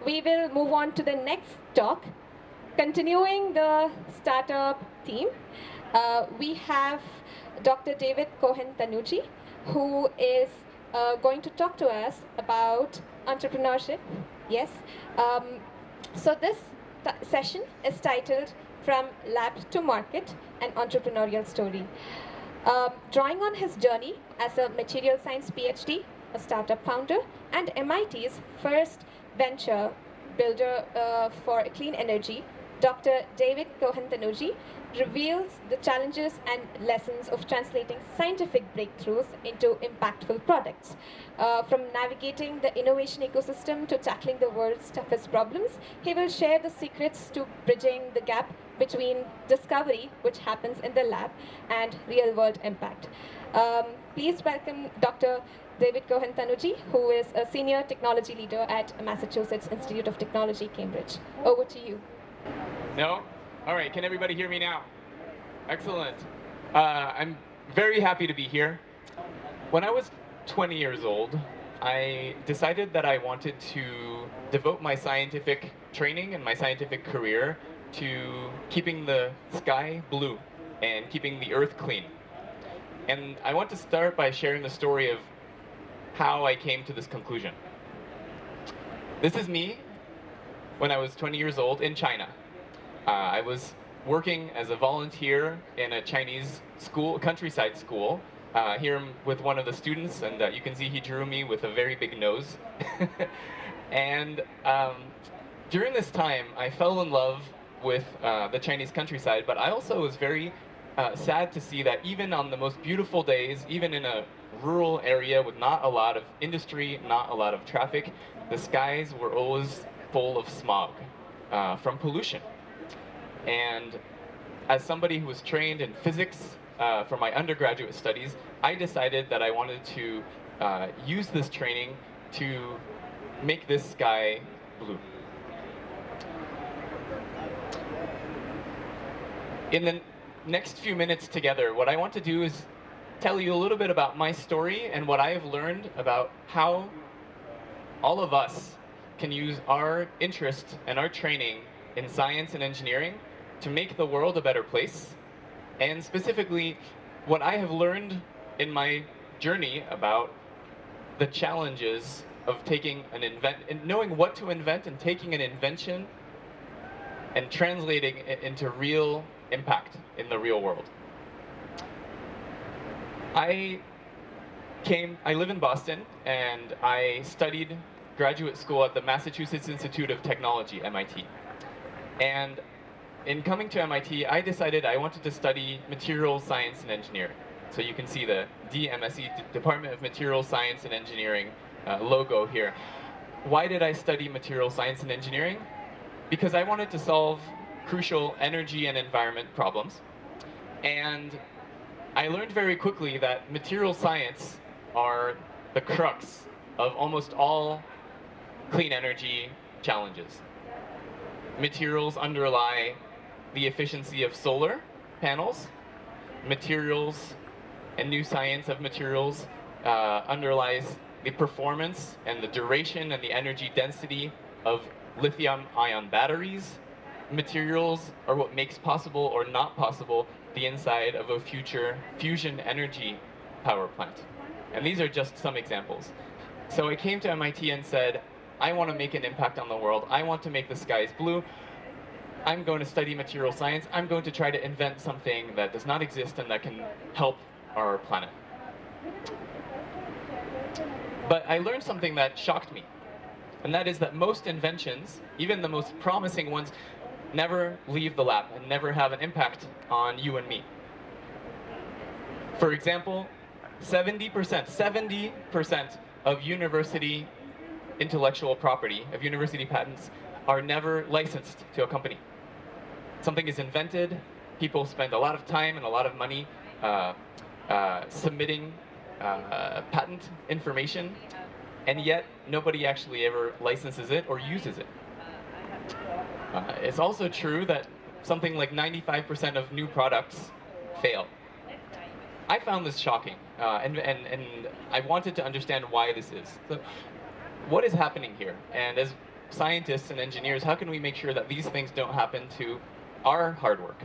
we will move on to the next talk. Continuing the startup theme, we have Dr. David-Cohen Tanug, who is going to talk to us about entrepreneurship. Yes. So this session is titled From Lab to Market, an Entrepreneurial Story. Drawing on his journey as a material science PhD, a startup founder, and MIT's first venture builder for clean energy, Dr. David-Cohen Tanug reveals the challenges and lessons of translating scientific breakthroughs into impactful products. From navigating the innovation ecosystem to tackling the world's toughest problems, he will share the secrets to bridging the gap between discovery, which happens in the lab, and real-world impact. Please welcome Dr. David-Cohen Tanug, who is a senior technology leader at Massachusetts Institute of Technology, Cambridge. Over to you. No? All right, can everybody hear me now? Excellent. I'm very happy to be here. When I was 20 years old, I decided that I wanted to devote my scientific training and my scientific career to keeping the sky blue and keeping the earth clean. And I want to start by sharing the story of how I came to this conclusion. This is me when I was 20 years old in China. I was working as a volunteer in a Chinese school, countryside school, here with one of the students, and you can see he drew me with a very big nose. And during this time, I fell in love with the Chinese countryside, but I also was very sad to see that even on the most beautiful days, even in a rural area with not a lot of industry, not a lot of traffic, the skies were always full of smog from pollution. And as somebody who was trained in physics for my undergraduate studies, I decided that I wanted to use this training to make this sky blue. In the next few minutes together, what I want to do is tell you a little bit about my story and what I have learned about how all of us can use our interest and our training in science and engineering to make the world a better place, and specifically what I have learned in my journey about the challenges of taking an knowing what to invent and taking an invention and translating it into real impact in the real world. I live in Boston, and I studied graduate school at the Massachusetts Institute of Technology, MIT. And in coming to MIT, I decided I wanted to study materials science and engineering. So you can see the DMSE, Department of Materials Science and Engineering logo here. Why did I study materials science and engineering? Because I wanted to solve crucial energy and environment problems. And I learned very quickly that material science are the crux of almost all clean energy challenges. Materials underlie the efficiency of solar panels. Materials and new science of materials underlies the performance and the duration and the energy density of lithium-ion batteries. Materials are what makes possible or not possible the inside of a future fusion energy power plant. And these are just some examples. So I came to MIT and said, I want to make an impact on the world. I want to make the skies blue. I'm going to study material science. I'm going to try to invent something that does not exist and that can help our planet. But I learned something that shocked me. And that is that most inventions, even the most promising ones, never leave the lab and never have an impact on you and me. For example, 70% of university intellectual property, of university patents, are never licensed to a company. Something is invented, people spend a lot of time and a lot of money submitting patent information, and yet nobody actually ever licenses it or uses it. It's also true that something like 95% of new products fail. I found this shocking, and I wanted to understand why this is. So, what is happening here? And as scientists and engineers, how can we make sure that these things don't happen to our hard work?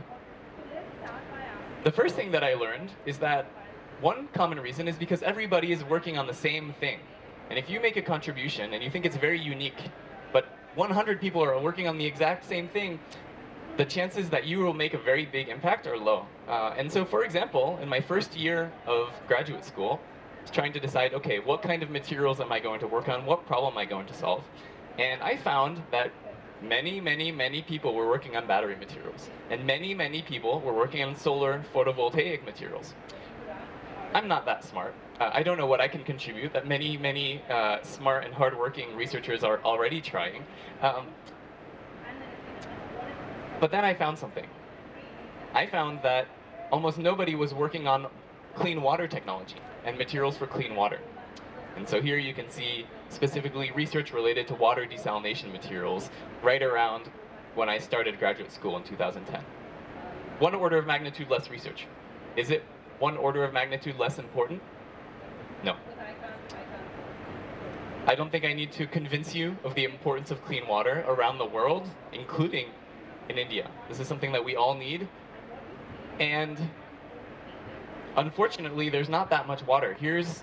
The first thing that I learned is that one common reason is because everybody is working on the same thing. And if you make a contribution and you think it's very unique, but 100 people are working on the exact same thing, the chances that you will make a very big impact are low. And so, for example, in my first year of graduate school, I was trying to decide, okay, what kind of materials am I going to work on? What problem am I going to solve? And I found that many people were working on battery materials. And many people were working on solar photovoltaic materials. I'm not that smart. I don't know what I can contribute that many smart and hardworking researchers are already trying. But then I found something. I found that almost nobody was working on clean water technology and materials for clean water. And so here you can see specifically research related to water desalination materials right around when I started graduate school in 2010. 1 order of magnitude less research. Is it 1 order of magnitude less important? No. I don't think I need to convince you of the importance of clean water around the world, including in India. This is something that we all need. And unfortunately, there's not that much water. Here's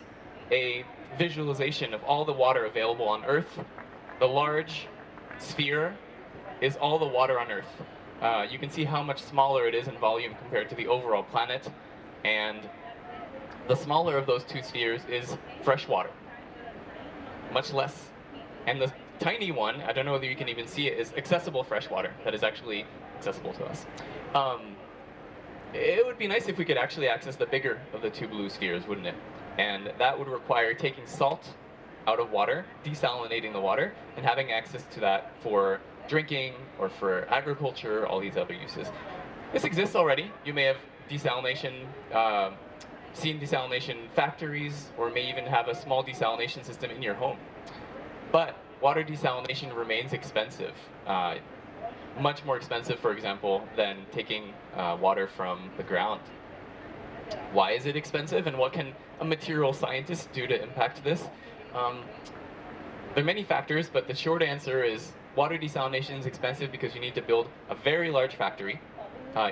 a visualization of all the water available on Earth. The large sphere is all the water on Earth. You can see how much smaller it is in volume compared to the overall planet. And the smaller of those 2 spheres is fresh water, much less. And the tiny one, I don't know whether you can even see it, is accessible fresh water that is actually accessible to us. It would be nice if we could actually access the bigger of the 2 blue spheres, wouldn't it? And that would require taking salt out of water, desalinating the water, and having access to that for drinking or for agriculture, all these other uses. This exists already. You may have seen desalination factories, or may even have a small desalination system in your home. But water desalination remains expensive. Much more expensive, for example, than taking water from the ground. Why is it expensive, and what can a material scientist do to impact this? There are many factors, but the short answer is water desalination is expensive because you need to build a very large factory.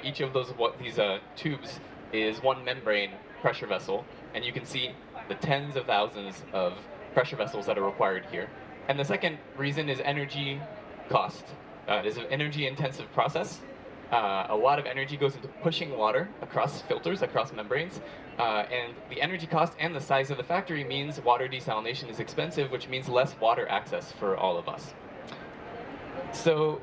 Each of these tubes is 1 membrane pressure vessel, and you can see the tens of thousands of pressure vessels that are required here. And the second reason is energy cost. It is an energy-intensive process. A lot of energy goes into pushing water across filters, across membranes, and the energy cost and the size of the factory means water desalination is expensive, which means less water access for all of us. So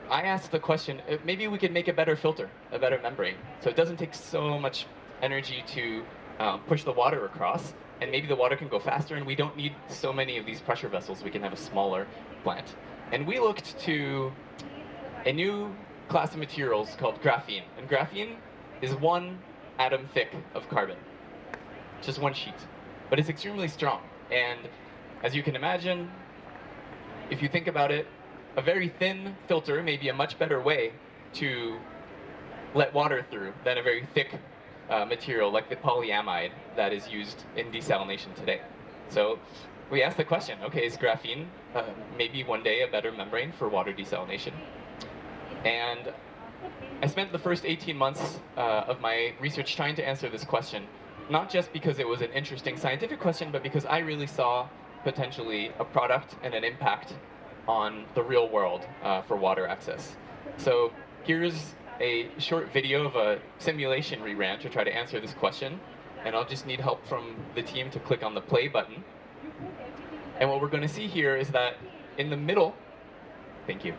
I asked the question, maybe we could make a better filter, a better membrane, so it doesn't take so much energy to push the water across, and maybe the water can go faster, and we don't need so many of these pressure vessels. We can have a smaller plant. And we looked to a new class of materials called graphene. And graphene is 1 atom thick of carbon, just 1 sheet. But it's extremely strong. And as you can imagine, if you think about it, a very thin filter may be a much better way to let water through than a very thick material like the polyamide that is used in desalination today. So we asked the question, okay, is graphene maybe one day a better membrane for water desalination? And I spent the first 18 months of my research trying to answer this question, not just because it was an interesting scientific question, but because I really saw potentially a product and an impact on the real world for water access. So here's a short video of a simulation we ran to try to answer this question, and I'll just need help from the team to click on the play button. And what we're going to see here is that in the middle, thank you.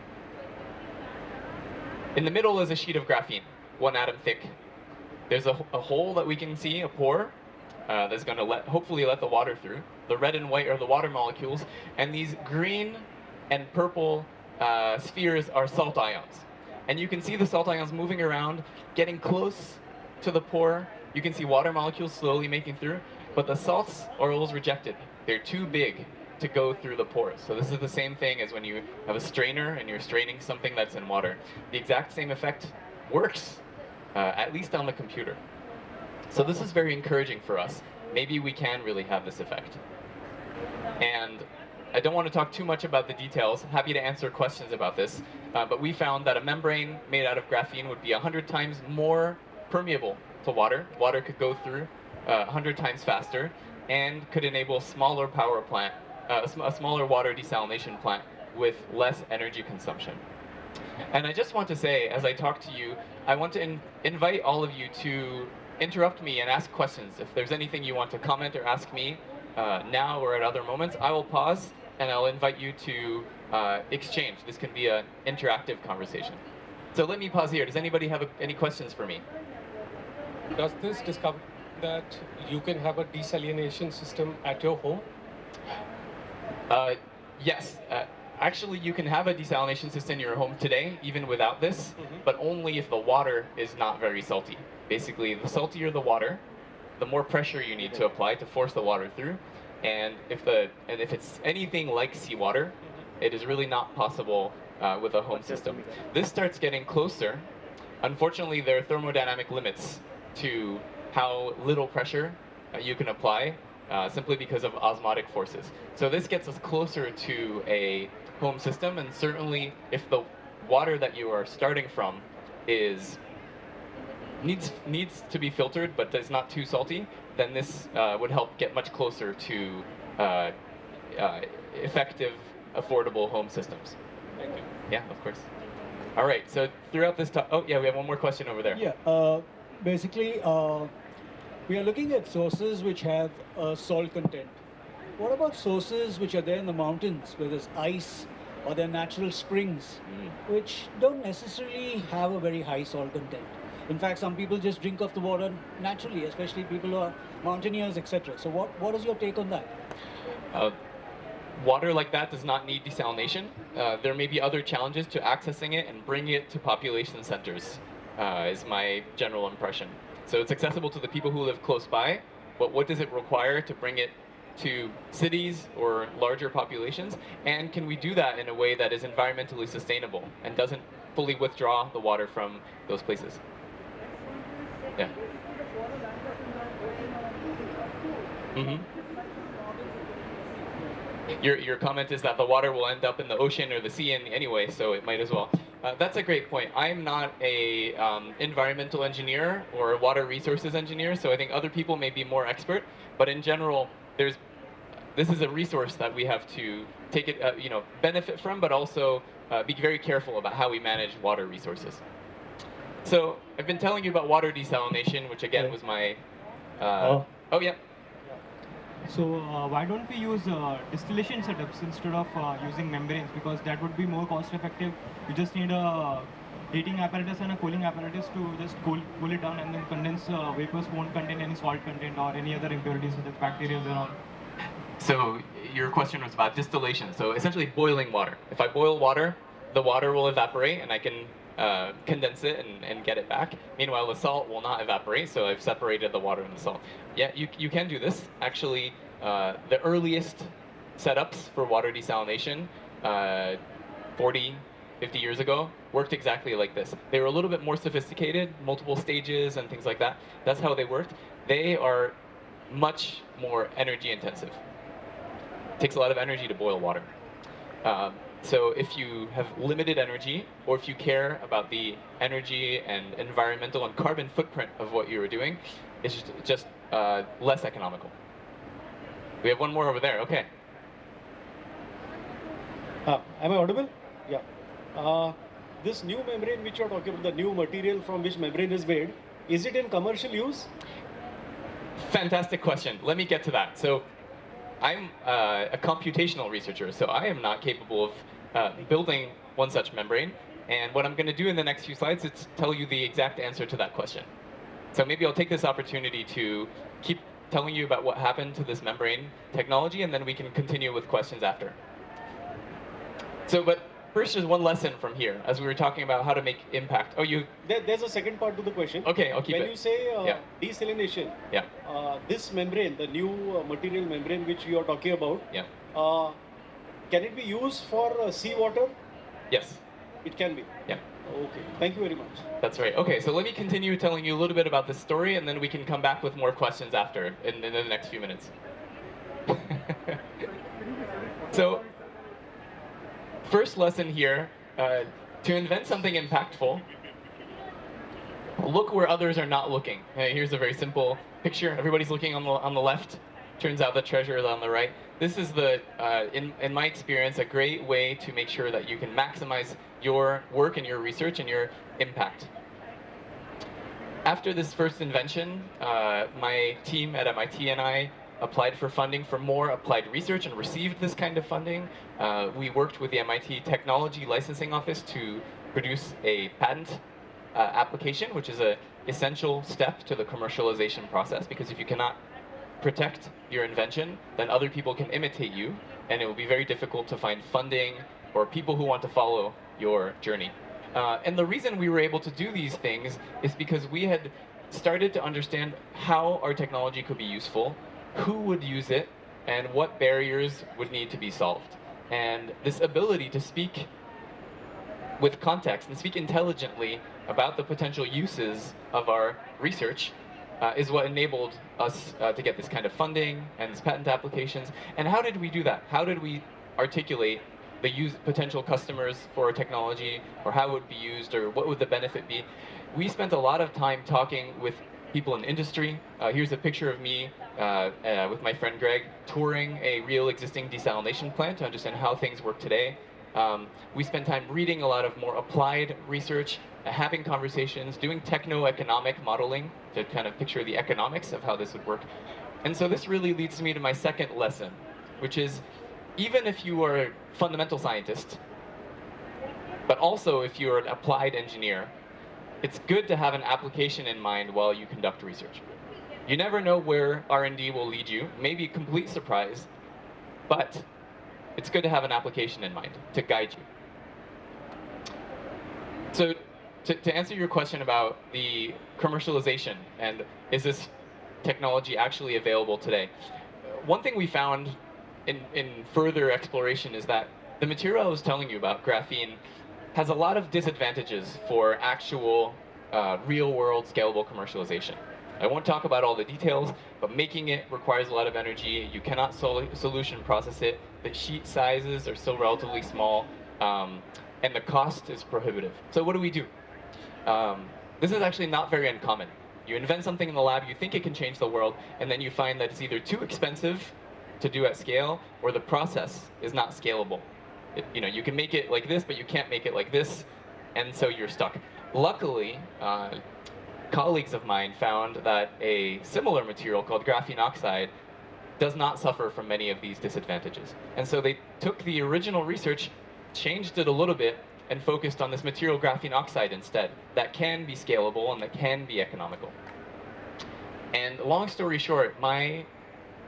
In the middle is a sheet of graphene, 1 atom thick. There's a hole that we can see, a pore, that's going to hopefully let the water through. The red and white are the water molecules, and these green and purple spheres are salt ions. And you can see the salt ions moving around, getting close to the pore. You can see water molecules slowly making through, but the salts are always rejected. They're too big to go through the pores. So this is the same thing as when you have a strainer and you're straining something that's in water. The exact same effect works, at least on the computer. So this is very encouraging for us. Maybe we can really have this effect. And I don't want to talk too much about the details. Happy to answer questions about this. But we found that a membrane made out of graphene would be 100 times more permeable to water. Water could go through 100 times faster and could enable smaller power plant, a smaller water desalination plant with less energy consumption. And I just want to say, as I talk to you, I want to invite all of you to interrupt me and ask questions. If there's anything you want to comment or ask me now or at other moments, I will pause and I'll invite you to exchange. This can be an interactive conversation. So let me pause here. Does anybody have any questions for me? Does this discover that you can have a desalination system at your home? Yes. Actually, you can have a desalination system in your home today, even without this, but only if the water is not very salty. Basically, the saltier the water, the more pressure you need to apply to force the water through. And if it's anything like seawater, it is really not possible with a home system. This starts getting closer. Unfortunately, there are thermodynamic limits to how little pressure you can apply simply because of osmotic forces. So this gets us closer to a home system, and certainly if the water that you are starting from needs to be filtered but is not too salty, then this would help get much closer to effective, affordable home systems. Thank you. Yeah, of course. All right, so throughout this talk, oh yeah, we have one more question over there. Yeah, basically, we are looking at sources which have salt content. What about sources which are there in the mountains, where there's ice, or they're natural springs, which don't necessarily have a very high salt content? In fact, some people just drink of the water naturally, especially people who are mountaineers, etc. So what is your take on that? Water like that does not need desalination. There may be other challenges to accessing it and bringing it to population centers, is my general impression. So it's accessible to the people who live close by, but what does it require to bring it to cities or larger populations? And can we do that in a way that is environmentally sustainable and doesn't fully withdraw the water from those places? Yeah. Your comment is that the water will end up in the ocean or the sea anyway, so it might as well. That's a great point. I'm not a environmental engineer or a water resources engineer, so I think other people may be more expert. But in general, this is a resource that we have to take it, benefit from, but also be very careful about how we manage water resources. So I've been telling you about water desalination, which again was my. Oh yeah. So why don't we use distillation setups instead of using membranes, because that would be more cost effective. You just need a heating apparatus and a cooling apparatus to just cool it down, and then condense vapors won't contain any salt content or any other impurities such as bacteria and all. So your question was about distillation. So essentially boiling water. If I boil water, the water will evaporate and I can condense it and get it back. Meanwhile, the salt will not evaporate, so I've separated the water and the salt. Yeah, you can do this. Actually, the earliest setups for water desalination 40, 50 years ago worked exactly like this. They were a little bit more sophisticated, multiple stages and things like that. That's how they worked. They are much more energy intensive. It takes a lot of energy to boil water. So if you have limited energy, or if you care about the energy and environmental and carbon footprint of what you are doing, it's just less economical. We have one more over there. Okay. Am I audible? Yeah. This new membrane which you are talking about, the new material from which membrane is made, is it in commercial use? Fantastic question. Let me get to that. So I'm a computational researcher, so I am not capable of building one such membrane. And what I'm going to do in the next few slides is tell you the exact answer to that question. So maybe I'll take this opportunity to keep telling you about what happened to this membrane technology, and then we can continue with questions after. So, but first, just one lesson from here, as we were talking about how to make impact. Oh, There's a second part to the question. Okay, I'll keep it. When you say Yeah. desalination, Yeah. This membrane, the new material membrane which you are talking about, Yeah. Can it be used for seawater? Yes. It can be. Yeah. Okay. Thank you very much. That's right. Okay, so let me continue telling you a little bit about this story, and then we can come back with more questions after in the next few minutes. So, first lesson here, to invent something impactful, look where others are not looking. Here's a very simple picture. Everybody's looking on the left. Turns out the treasure is on the right. This is in my experience, a great way to make sure that you can maximize your work and your research and your impact. After this first invention, my team at MIT and I applied for funding for more applied research and received this kind of funding. We worked with the MIT Technology Licensing Office to produce a patent application, which is an essential step to the commercialization process, because if you cannot protect your invention, then other people can imitate you, and it will be very difficult to find funding or people who want to follow your journey. And the reason we were able to do these things is because we had started to understand how our technology could be useful, who would use it, and what barriers would need to be solved. And this ability to speak with context and speak intelligently about the potential uses of our research is what enabled us to get this kind of funding and these patent applications. And how did we do that? How did we articulate the potential customers for our technology, or how it would be used, or what would the benefit be? We spent a lot of time talking with people in industry. Here's a picture of me with my friend Greg touring a real existing desalination plant to understand how things work today. We spent time reading a lot of more applied research, having conversations, doing techno-economic modeling to kind of picture the economics of how this would work. And so this really leads me to my second lesson, which is even if you are a fundamental scientist, but also if you're an applied engineer, it's good to have an application in mind while you conduct research. You never know where R&D will lead you, maybe a complete surprise, but it's good to have an application in mind to guide you. So to answer your question about the commercialization and is this technology actually available today, one thing we found in further exploration is that the material I was telling you about, graphene, has a lot of disadvantages for actual real-world scalable commercialization. I won't talk about all the details, but making it requires a lot of energy. You cannot solution process it. The sheet sizes are still relatively small, and the cost is prohibitive. So what do we do? This is actually not very uncommon. You invent something in the lab, you think it can change the world, and then you find that it's either too expensive to do at scale, or the process is not scalable. You can make it like this, but you can't make it like this, and so you're stuck. Luckily, colleagues of mine found that a similar material called graphene oxide does not suffer from many of these disadvantages. And so they took the original research, changed it a little bit, and focused on this material graphene oxide instead, that can be scalable and that can be economical. And long story short, my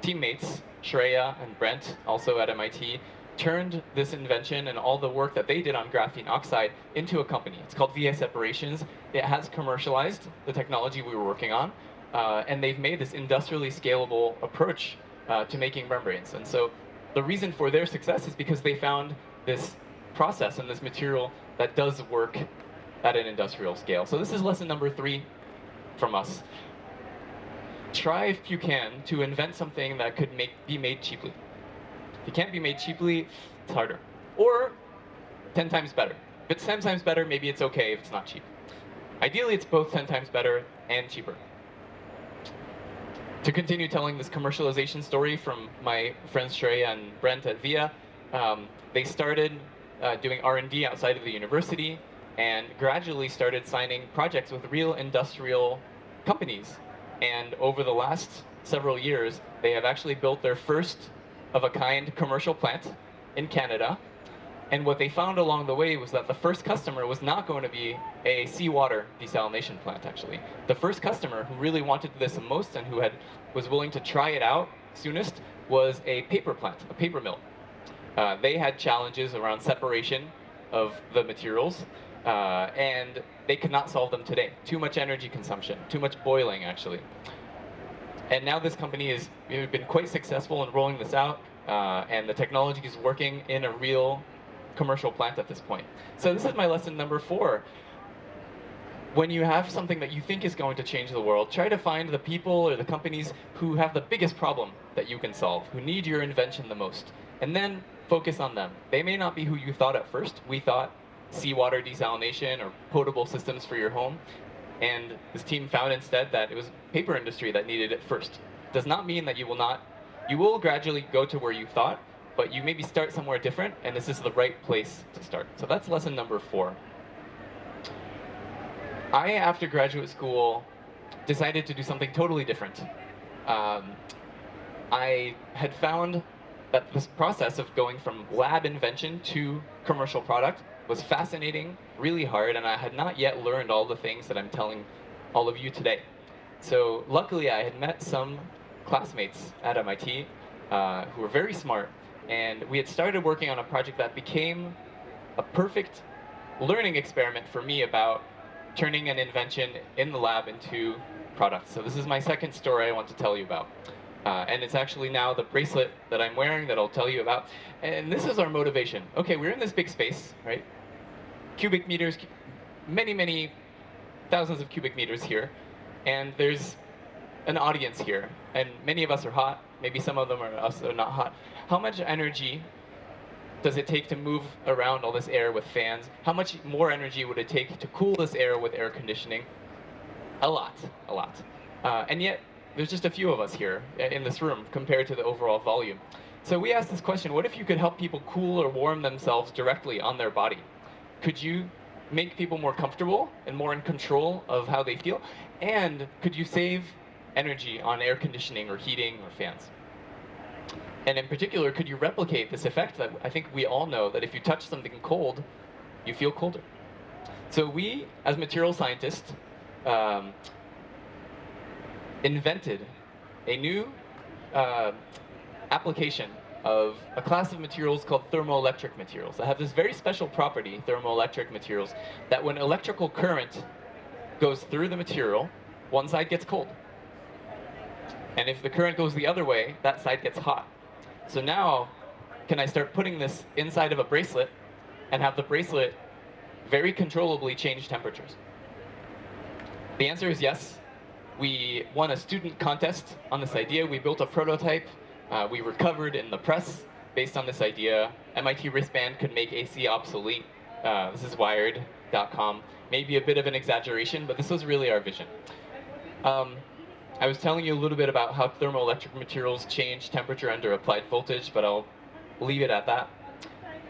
teammates, Shreya and Brent, also at MIT, turned this invention and all the work that they did on graphene oxide into a company. It's called VA Separations. It has commercialized the technology we were working on, and they've made this industrially scalable approach to making membranes. And so the reason for their success is because they found this process and this material that does work at an industrial scale. So this is lesson number 3 from us. Try, if you can, to invent something that could be made cheaply. If it can't be made cheaply, it's harder. Or 10 times better. If it's 10 times better, maybe it's okay if it's not cheap. Ideally, it's both 10 times better and cheaper. To continue telling this commercialization story from my friends Shreya and Brent at VIA, they started doing R&D outside of the university and gradually started signing projects with real industrial companies. And over the last several years, they have actually built their first of a kind commercial plant in Canada. And what they found along the way was that the first customer was not going to be a seawater desalination plant, actually. The first customer who really wanted this the most and who was willing to try it out soonest was a paper plant, a paper mill. They had challenges around separation of the materials, and they could not solve them today. Too much energy consumption, too much boiling, actually. And now this company has been quite successful in rolling this out, and the technology is working in a real commercial plant at this point. So this is my lesson number 4. When you have something that you think is going to change the world, try to find the people or the companies who have the biggest problem that you can solve, who need your invention the most. And then focus on them. They may not be who you thought at first. We thought seawater desalination or potable systems for your home. And this team found instead that it was paper industry that needed it first. Does not mean that you will gradually go to where you thought, but you maybe start somewhere different, and this is the right place to start. So that's lesson number 4. I, after graduate school, decided to do something totally different. I had found that this process of going from lab invention to commercial product was fascinating, really hard, and I had not yet learned all the things that I'm telling all of you today. So luckily I had met some classmates at MIT who were very smart, and we had started working on a project that became a perfect learning experiment for me about turning an invention in the lab into products. So this is my second story I want to tell you about. And it's actually now the bracelet that I'm wearing that I'll tell you about. And this is our motivation. Okay, we're in this big space, right? Cubic meters, many, many thousands of cubic meters here. And there's an audience here. And many of us are hot. Maybe some of them are not hot. How much energy does it take to move around all this air with fans? How much more energy would it take to cool this air with air conditioning? A lot, a lot. And yet, there's just a few of us here in this room compared to the overall volume. So we asked this question, what if you could help people cool or warm themselves directly on their body? Could you make people more comfortable and more in control of how they feel? And could you save energy on air conditioning or heating or fans? And in particular, could you replicate this effect that I think we all know that if you touch something cold, you feel colder? So we, as material scientists, invented a new application of a class of materials called thermoelectric materials that have this very special property, thermoelectric materials, that when electrical current goes through the material, one side gets cold. And if the current goes the other way, that side gets hot. So now, can I start putting this inside of a bracelet and have the bracelet very controllably change temperatures? The answer is yes. We won a student contest on this idea. We built a prototype. We were covered in the press based on this idea. MIT wristband could make AC obsolete. This is wired.com. Maybe a bit of an exaggeration, but this was really our vision. I was telling you a little bit about how thermoelectric materials change temperature under applied voltage, but I'll leave it at that.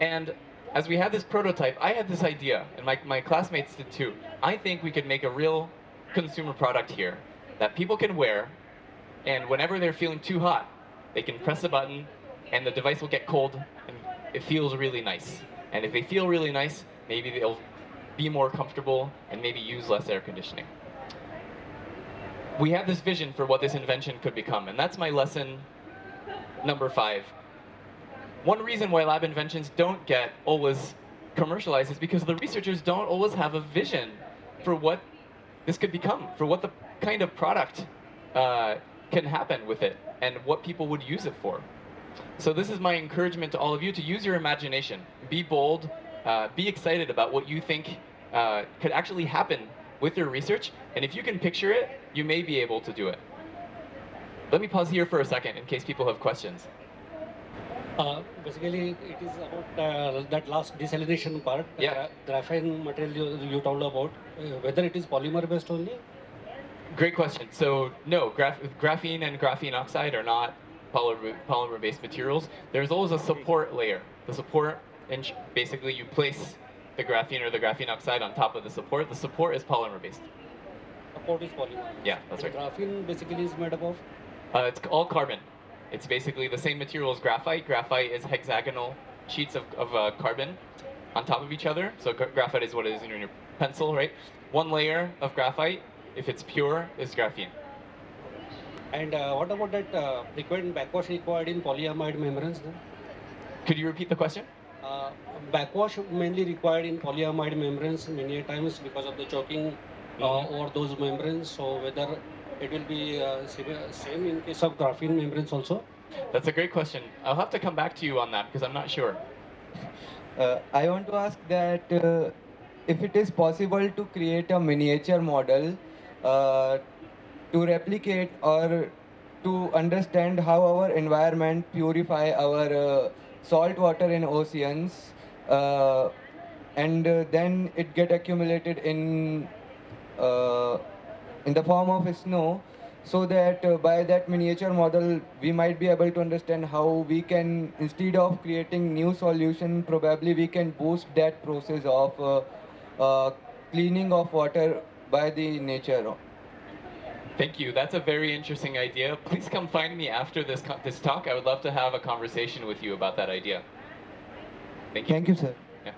And as we had this prototype, I had this idea, and my classmates did too. I think we could make a real consumer product here that people can wear, and whenever they're feeling too hot, they can press a button, and the device will get cold, and it feels really nice. And if they feel really nice, maybe they'll be more comfortable and maybe use less air conditioning. We had this vision for what this invention could become, and that's my lesson number 5. One reason why lab inventions don't get always commercialized is because the researchers don't always have a vision for what this could become, for what the kind of product can happen with it, and what people would use it for. So this is my encouragement to all of you to use your imagination. Be bold, be excited about what you think could actually happen with your research, and if you can picture it, you may be able to do it. Let me pause here for a second in case people have questions. Basically, it is about that last desalination part, Yeah. graphene material you told about, whether it is polymer based only? Great question. So no, graphene and graphene oxide are not polymer-based materials. There's always a support layer. The support, and basically you place the graphene or the graphene oxide on top of the support. The support is polymer-based. Support is polymer. Yeah, that's And right. graphene basically is made up of? It's all carbon. It's basically the same material as graphite. Graphite is hexagonal sheets of carbon on top of each other. So graphite is what is in your pencil, right? One layer of graphite, if it's pure, is graphene. And what about that frequent backwash required in polyamide membranes then? Could you repeat the question? Backwash mainly required in polyamide membranes many a times because of the choking over those membranes. So whether it will be same in case of graphene membranes also? That's a great question. I'll have to come back to you on that because I'm not sure. I want to ask that if it is possible to create a miniature model to replicate or to understand how our environment purify our salt water in oceans, uh, and then it get accumulated uh, in the form of snow, so that by that miniature model we might be able to understand how we can, instead of creating new solution, probably we can boost that process of cleaning of water by the nature. Thank you. That's a very interesting idea. Please come find me after this talk. I would love to have a conversation with you about that idea. Thank you. Thank you, sir. Yeah.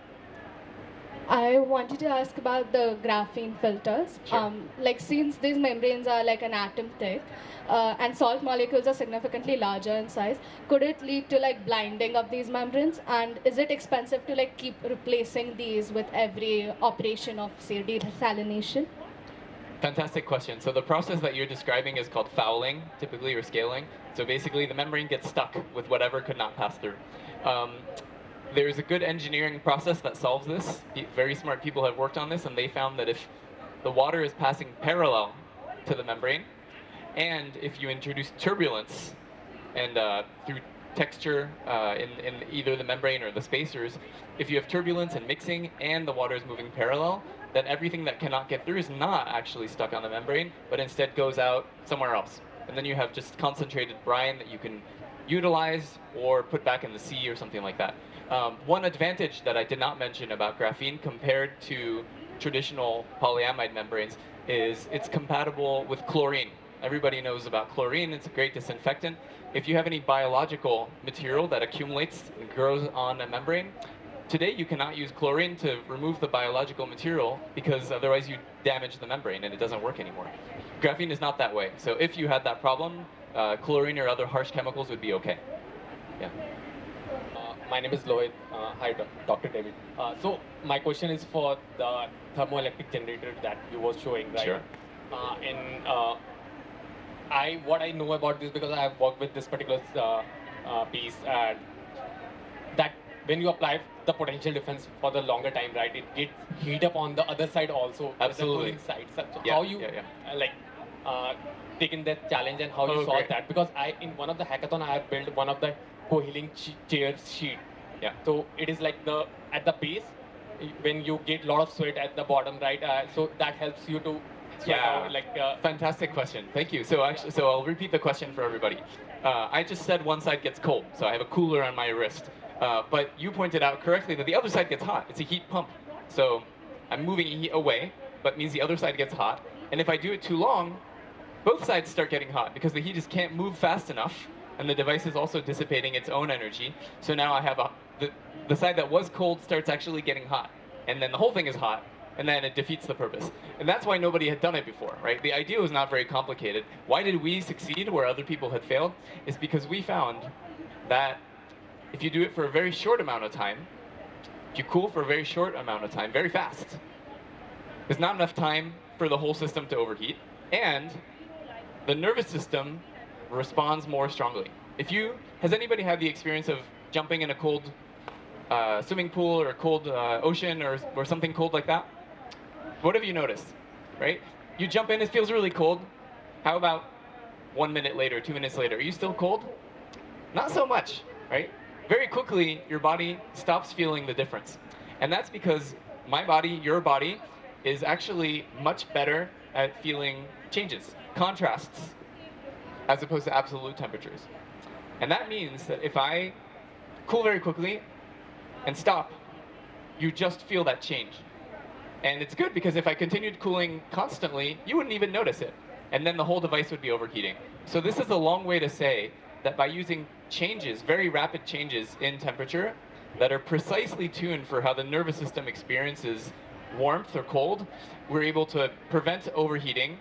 I wanted to ask about the graphene filters. Sure. Like since these membranes are like an atom thick, and salt molecules are significantly larger in size, could it lead to like blinding of these membranes? And is it expensive to like keep replacing these with every operation of say desalination? Fantastic question. So the process that you're describing is called fouling, typically, or scaling. So basically, the membrane gets stuck with whatever could not pass through. There's a good engineering process that solves this. Very smart people have worked on this, and they found that if the water is passing parallel to the membrane, and if you introduce turbulence, and through texture in either the membrane or the spacers, if you have turbulence and mixing and the water is moving parallel, then everything that cannot get through is not actually stuck on the membrane, but instead goes out somewhere else. And then you have just concentrated brine that you can utilize or put back in the sea or something like that. One advantage that I did not mention about graphene compared to traditional polyamide membranes is it's compatible with chlorine. Everybody knows about chlorine. It's a great disinfectant. If you have any biological material that accumulates and grows on a membrane, today you cannot use chlorine to remove the biological material because otherwise you damage the membrane and it doesn't work anymore. Graphene is not that way. So if you had that problem, chlorine or other harsh chemicals would be okay. Yeah. My name is Lohit. Hi, Dr. David. So my question is for the thermoelectric generator that you were showing, right? Sure. What I know about this, because I have worked with this particular piece, and that when you apply the potential difference for the longer time, right, it gets heat up on the other side also. Absolutely. The cooling side. So Yeah, how you yeah. taken that challenge and how you solved Great. that? Because in one of the hackathon I have built one of the co-healing chairs sheet. Yeah. So it is like at the base when you get a lot of sweat at the bottom, right? So that helps you to sweat out, Fantastic question. Thank you. So I'll repeat the question for everybody. I just said one side gets cold, so I have a cooler on my wrist. But you pointed out correctly that the other side gets hot. It's a heat pump. So I'm moving heat away, but means the other side gets hot. And if I do it too long, both sides start getting hot because the heat just can't move fast enough, and the device is also dissipating its own energy. So now I have the side that was cold starts actually getting hot, and then the whole thing is hot, and then it defeats the purpose. And that's why nobody had done it before, right? The idea was not very complicated. Why did we succeed where other people had failed? Is because we found that if you do it for a very short amount of time, if you cool for a very short amount of time, very fast, there's not enough time for the whole system to overheat, and the nervous system responds more strongly. Has anybody had the experience of jumping in a cold swimming pool or a cold ocean or something cold like that? What have you noticed, right? You jump in, it feels really cold. How about 1 minute later, 2 minutes later? Are you still cold? Not so much, right? Very quickly, your body stops feeling the difference. And that's because my body, your body, is actually much better at feeling changes, contrasts, as opposed to absolute temperatures. And that means that if I cool very quickly and stop, you just feel that change. And it's good because if I continued cooling constantly, you wouldn't even notice it. And then the whole device would be overheating. So this is a long way to say that by using changes, very rapid changes in temperature that are precisely tuned for how the nervous system experiences warmth or cold, we're able to prevent overheating,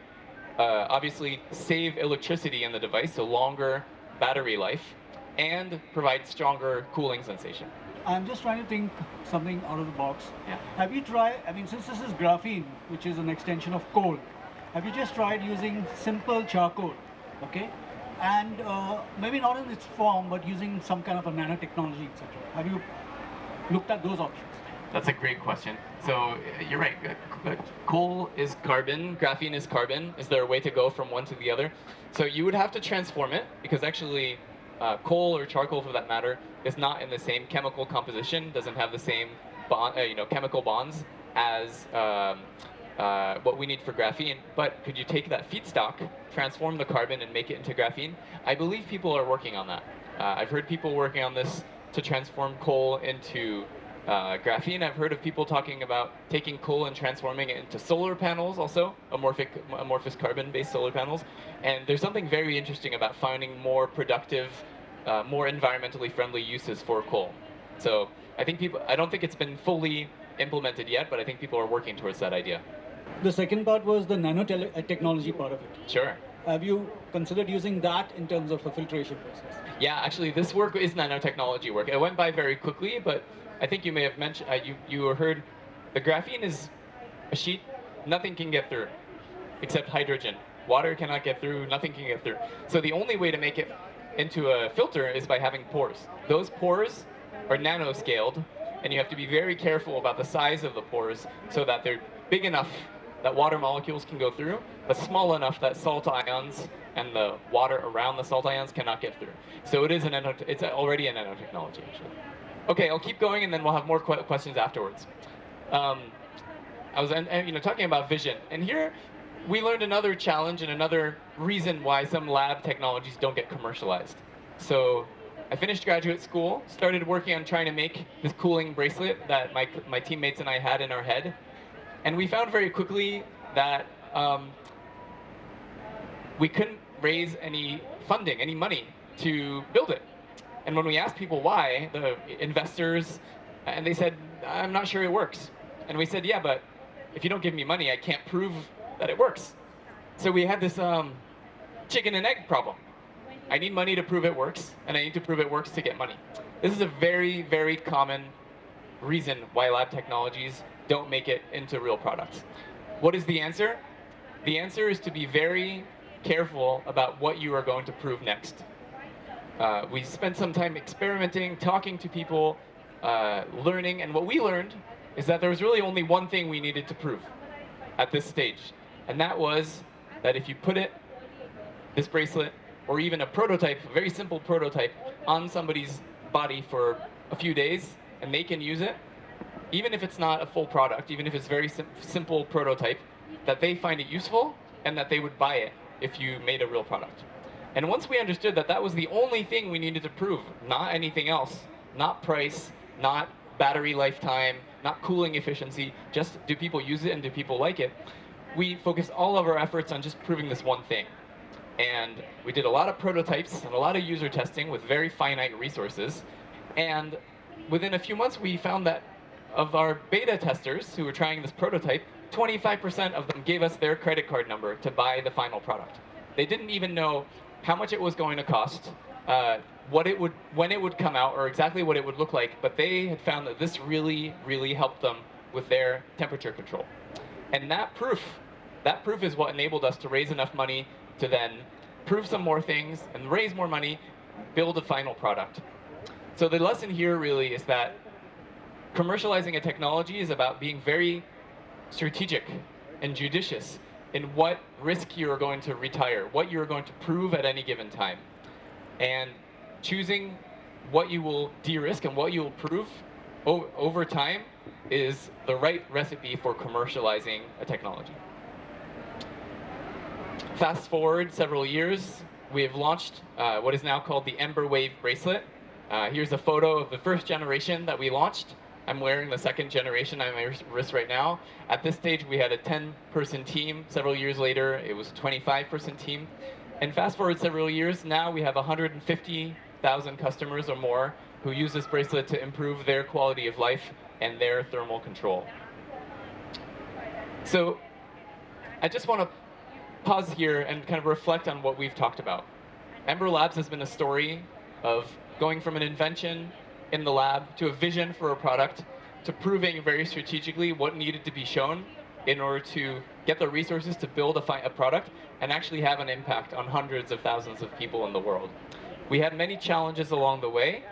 obviously save electricity in the device, so longer battery life, and provide stronger cooling sensation. I'm just trying to think something out of the box. Yeah. Have you tried, since this is graphene, which is an extension of coal, have you just tried using simple charcoal, okay? And maybe not in its form, but using some kind of a nanotechnology, etc. Have you looked at those options? That's a great question. So you're right, coal is carbon, graphene is carbon. Is there a way to go from one to the other? So you would have to transform it, because actually coal or charcoal, for that matter, is not in the same chemical composition, doesn't have the same bond, chemical bonds as what we need for graphene. But could you take that feedstock, transform the carbon, and make it into graphene? I believe people are working on that. I've heard people working on this to transform coal into graphene. I've heard of people talking about taking coal and transforming it into solar panels, also amorphous carbon-based solar panels. And there's something very interesting about finding more productive, more environmentally friendly uses for coal. So I don't think it's been fully implemented yet, but I think people are working towards that idea. The second part was the nanotechnology part of it. Sure. Have you considered using that in terms of a filtration process? Yeah, actually, this work is nanotechnology work. It went by very quickly, but I think you may have mentioned, you heard, the graphene is a sheet, nothing can get through, except hydrogen. Water cannot get through, nothing can get through. So the only way to make it into a filter is by having pores. Those pores are nanoscaled, and you have to be very careful about the size of the pores so that they're big enough that water molecules can go through, but small enough that salt ions and the water around the salt ions cannot get through. So it's already a nanotechnology, actually. Okay, I'll keep going, and then we'll have more questions afterwards. I was talking about vision, and here we learned another challenge and another reason why some lab technologies don't get commercialized. So I finished graduate school, started working on trying to make this cooling bracelet that my teammates and I had in our head. And we found very quickly that we couldn't raise any funding, any money to build it. And when we asked people why, the investors, and they said, I'm not sure it works. And we said, yeah, but if you don't give me money, I can't prove that it works. So we had this chicken and egg problem. I need money to prove it works, and I need to prove it works to get money. This is a very, very common reason why lab technologies don't make it into real products. What is the answer? The answer is to be very careful about what you are going to prove next. We spent some time experimenting, talking to people, learning, and what we learned is that there was really only one thing we needed to prove at this stage, and that was that if you put this bracelet, or even a prototype, a very simple prototype, on somebody's body for a few days, and they can use it, even if it's not a full product, even if it's very simple prototype, that they find it useful and that they would buy it if you made a real product. And once we understood that that was the only thing we needed to prove, not anything else, not price, not battery lifetime, not cooling efficiency, just do people use it and do people like it, we focused all of our efforts on just proving this one thing. And we did a lot of prototypes and a lot of user testing with very finite resources. And within a few months, we found that of our beta testers who were trying this prototype, 25% of them gave us their credit card number to buy the final product. They didn't even know how much it was going to cost, when it would come out, or exactly what it would look like, but they had found that this really, really helped them with their temperature control. And that proof is what enabled us to raise enough money to then prove some more things and raise more money, build a final product. So the lesson here really is that commercializing a technology is about being very strategic and judicious in what risk you are going to retire, what you are going to prove at any given time. And choosing what you will de-risk and what you will prove over time is the right recipe for commercializing a technology. Fast forward several years, we have launched what is now called the Ember Wave bracelet. Here's a photo of the first generation that we launched. I'm wearing the second generation on my wrist right now. At this stage, we had a 10-person team. Several years later, it was a 25-person team. And fast forward several years, now we have 150,000 customers or more who use this bracelet to improve their quality of life and their thermal control. So I just want to pause here and kind of reflect on what we've talked about. Ember Labs has been a story of going from an invention in the lab to a vision for a product to proving very strategically what needed to be shown in order to get the resources to build a product and actually have an impact on hundreds of thousands of people in the world. We had many challenges along the way,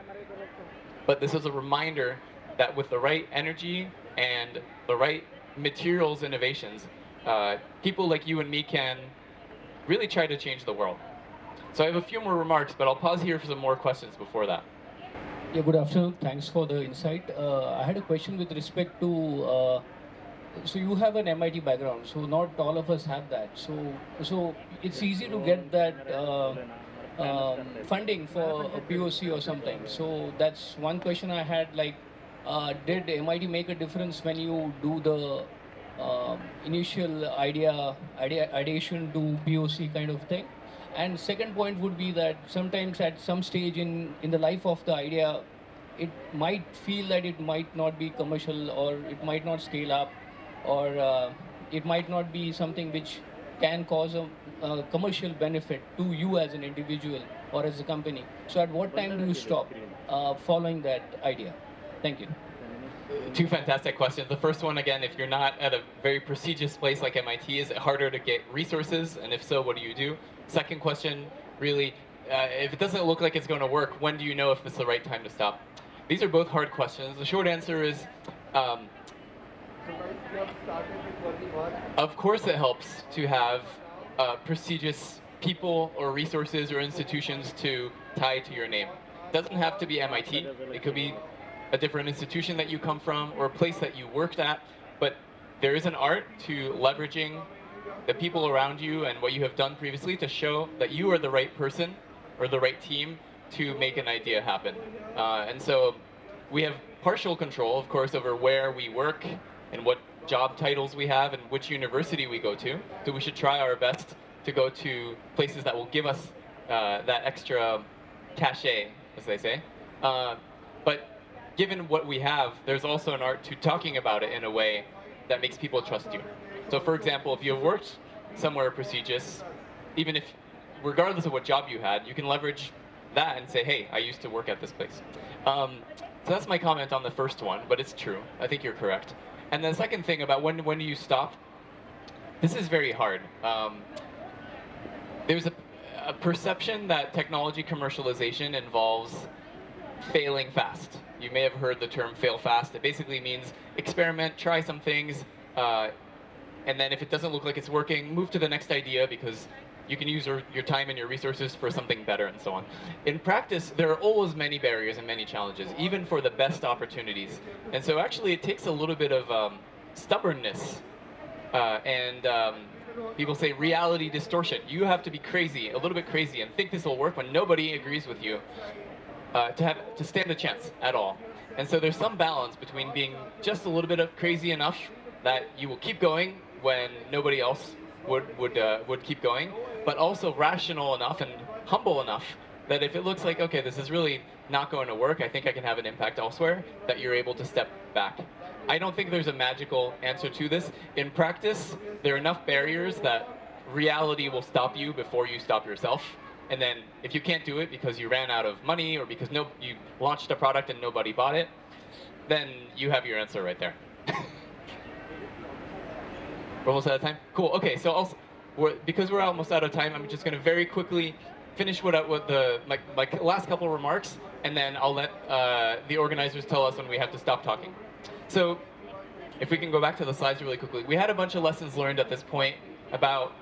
but this is a reminder that with the right energy and the right materials innovations, people like you and me can really try to change the world. So I have a few more remarks, but I'll pause here for some more questions before that. Yeah, good afternoon. Thanks for the insight. I had a question with respect to, so you have an MIT background, so not all of us have that. So it's easy to get that funding for a POC or something. So that's one question I had, like, did MIT make a difference when you do the initial ideation to POC kind of thing? And second point would be that sometimes at some stage in the life of the idea, it might feel that it might not be commercial, or it might not scale up, or it might not be something which can cause a commercial benefit to you as an individual or as a company. So at what time do you stop following that idea? Thank you. Two fantastic questions. The first one, again, if you're not at a very prestigious place like MIT, is it harder to get resources? And if so, what do you do? Second question, really, if it doesn't look like it's going to work, when do you know if it's the right time to stop? These are both hard questions. The short answer is, of course it helps to have prestigious people or resources or institutions to tie to your name. It doesn't have to be MIT. It could be a different institution that you come from or a place that you worked at, but there is an art to leveraging the people around you and what you have done previously to show that you are the right person or the right team to make an idea happen. And so we have partial control, of course, over where we work and what job titles we have and which university we go to. So we should try our best to go to places that will give us that extra cachet, as they say. But given what we have, there's also an art to talking about it in a way that makes people trust you. So for example, if you have worked somewhere prestigious, even if, regardless of what job you had, you can leverage that and say, hey, I used to work at this place. So that's my comment on the first one, but it's true. I think you're correct. And the second thing about when do you stop? This is very hard. There's a perception that technology commercialization involves failing fast. You may have heard the term fail fast. It basically means experiment, try some things, and then if it doesn't look like it's working, move to the next idea because you can use your time and your resources for something better and so on. In practice, there are always many barriers and many challenges, even for the best opportunities. And so actually it takes a little bit of stubbornness and people say reality distortion. You have to be crazy, a little bit crazy, and think this will work when nobody agrees with you to stand a chance at all. And so there's some balance between being just a little bit of crazy enough that you will keep going when nobody else would keep going, but also rational enough and humble enough that if it looks like, okay, this is really not going to work, I think I can have an impact elsewhere, that you're able to step back. I don't think there's a magical answer to this. In practice, there are enough barriers that reality will stop you before you stop yourself. And then if you can't do it because you ran out of money or because you launched a product and nobody bought it, then you have your answer right there. We're almost out of time? Cool, okay, so because we're almost out of time, I'm just gonna very quickly finish my last couple of remarks, and then I'll let the organizers tell us when we have to stop talking. So if we can go back to the slides really quickly. We had a bunch of lessons learned at this point about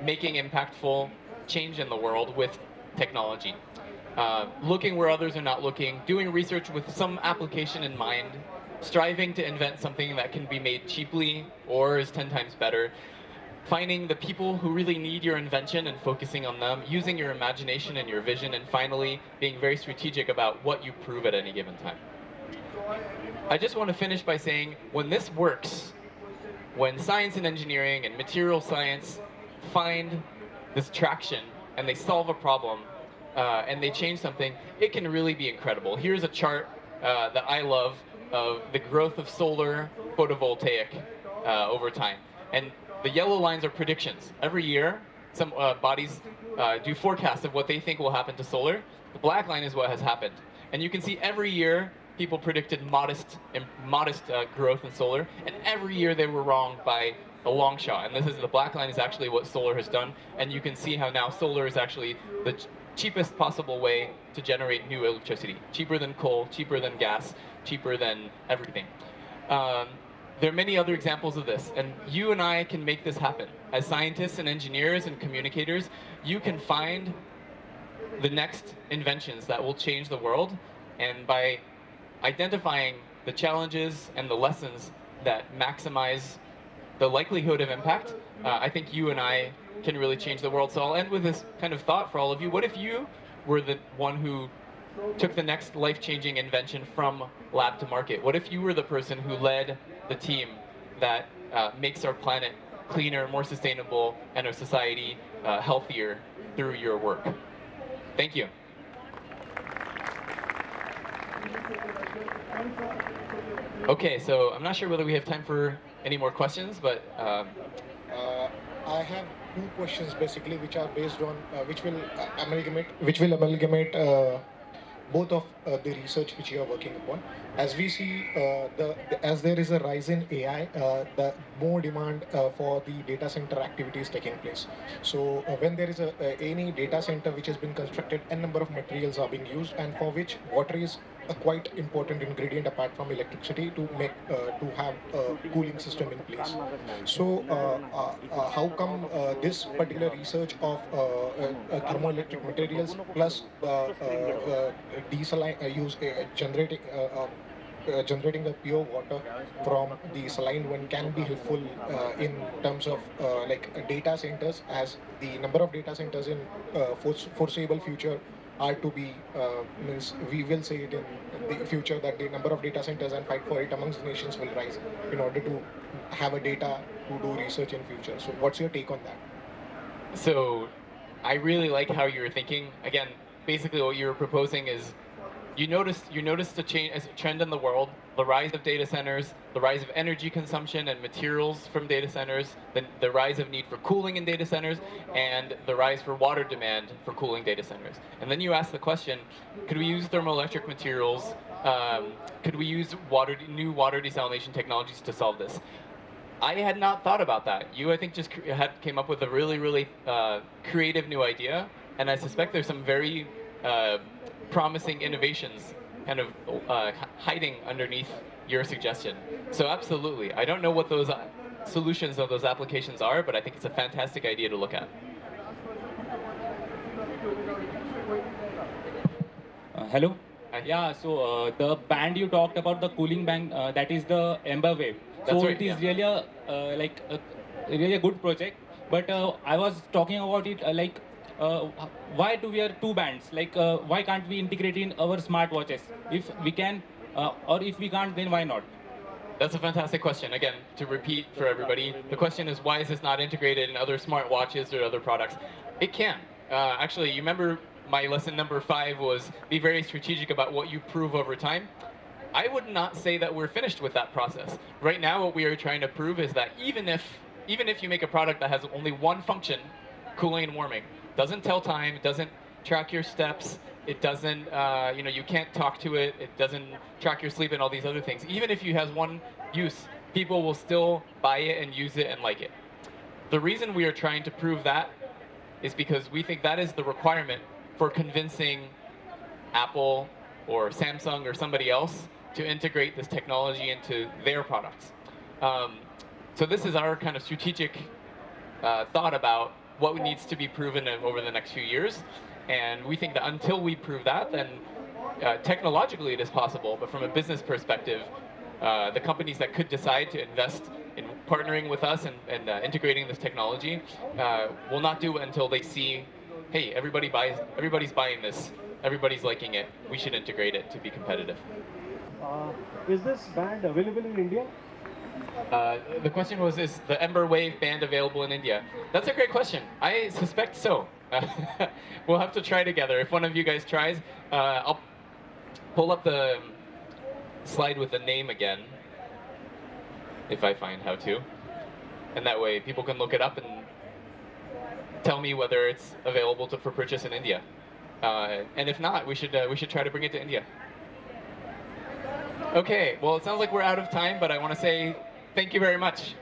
making impactful change in the world with technology. Looking where others are not looking, doing research with some application in mind, striving to invent something that can be made cheaply or is 10 times better, finding the people who really need your invention and focusing on them, using your imagination and your vision, and finally being very strategic about what you prove at any given time. I just want to finish by saying when this works, when science and engineering and material science find this traction and they solve a problem and they change something, it can really be incredible. Here's a chart that I love of the growth of solar photovoltaic over time. And the yellow lines are predictions. Every year, some bodies do forecasts of what they think will happen to solar. The black line is what has happened. And you can see every year, people predicted modest growth in solar, and every year they were wrong by a long shot. And the black line is actually what solar has done, and you can see how now solar is actually the cheapest possible way to generate new electricity. Cheaper than coal, cheaper than gas, cheaper than everything. There are many other examples of this, and you and I can make this happen. As scientists and engineers and communicators, you can find the next inventions that will change the world, and by identifying the challenges and the lessons that maximize the likelihood of impact, I think you and I can really change the world. So I'll end with this kind of thought for all of you. What if you were the one who took the next life-changing invention from lab to market? What if you were the person who led the team that makes our planet cleaner, more sustainable, and our society healthier through your work? Thank you. Okay, so I'm not sure whether we have time for any more questions, but I have two questions basically, which are based on which will amalgamate both of the research which you are working upon. As we see, as there is a rise in AI, the more demand for the data center activities taking place. So when there is any data center which has been constructed, a number of materials are being used, and for which water is a quite important ingredient apart from electricity to make to have a cooling system in place. So how come this particular research of thermoelectric materials plus generating the pure water from the saline one can be helpful in terms of data centers, as the number of data centers in foreseeable future are to be means we will say it in the future that the number of data centers and fight for it amongst the nations will rise in order to have a data to do research in future. So what's your take on that? So I really like how you're thinking. Again, basically what you're proposing is you noticed a change, as a trend in the world, the rise of data centers, the rise of energy consumption and materials from data centers, the rise of need for cooling in data centers, and the rise for water demand for cooling data centers. And then you ask the question, could we use thermoelectric materials? Could we use new water desalination technologies to solve this? I had not thought about that. You, I think, just came up with a really, really creative new idea, and I suspect there's some very promising innovations kind of hiding underneath your suggestion. So absolutely. I don't know what those solutions of those applications are, but I think it's a fantastic idea to look at. Hello? Hi. Yeah, so the band you talked about, the cooling band, that is the Ember Wave. That's So right, it is yeah. really a really a good project. But I was talking about it why do we have two bands? Why can't we integrate in our smartwatches? If we can, or if we can't, then why not? That's a fantastic question. Again, to repeat for everybody, the question is, why is this not integrated in other smartwatches or other products? It can. Actually, you remember my lesson number 5 was be very strategic about what you prove over time. I would not say that we're finished with that process. Right now, what we are trying to prove is that even if you make a product that has only one function, cooling and warming, doesn't tell time, it doesn't track your steps, it doesn't, you can't talk to it, it doesn't track your sleep and all these other things. Even if it has one use, people will still buy it and use it and like it. The reason we are trying to prove that is because we think that is the requirement for convincing Apple or Samsung or somebody else to integrate this technology into their products. So this is our kind of strategic thought about what needs to be proven over the next few years. And we think that until we prove that, then technologically it is possible, but from a business perspective, the companies that could decide to invest in partnering with us and integrating this technology will not do it until they see, hey, everybody's buying this, everybody's liking it, we should integrate it to be competitive. Is this band available in India? The question was, is the Ember Wave band available in India? That's a great question. I suspect so. We'll have to try together. If one of you guys tries, I'll pull up the slide with the name again, if I find how to. And that way people can look it up and tell me whether it's available for purchase in India. And if not, we should try to bring it to India. Okay, well, it sounds like we're out of time, but I want to say thank you very much.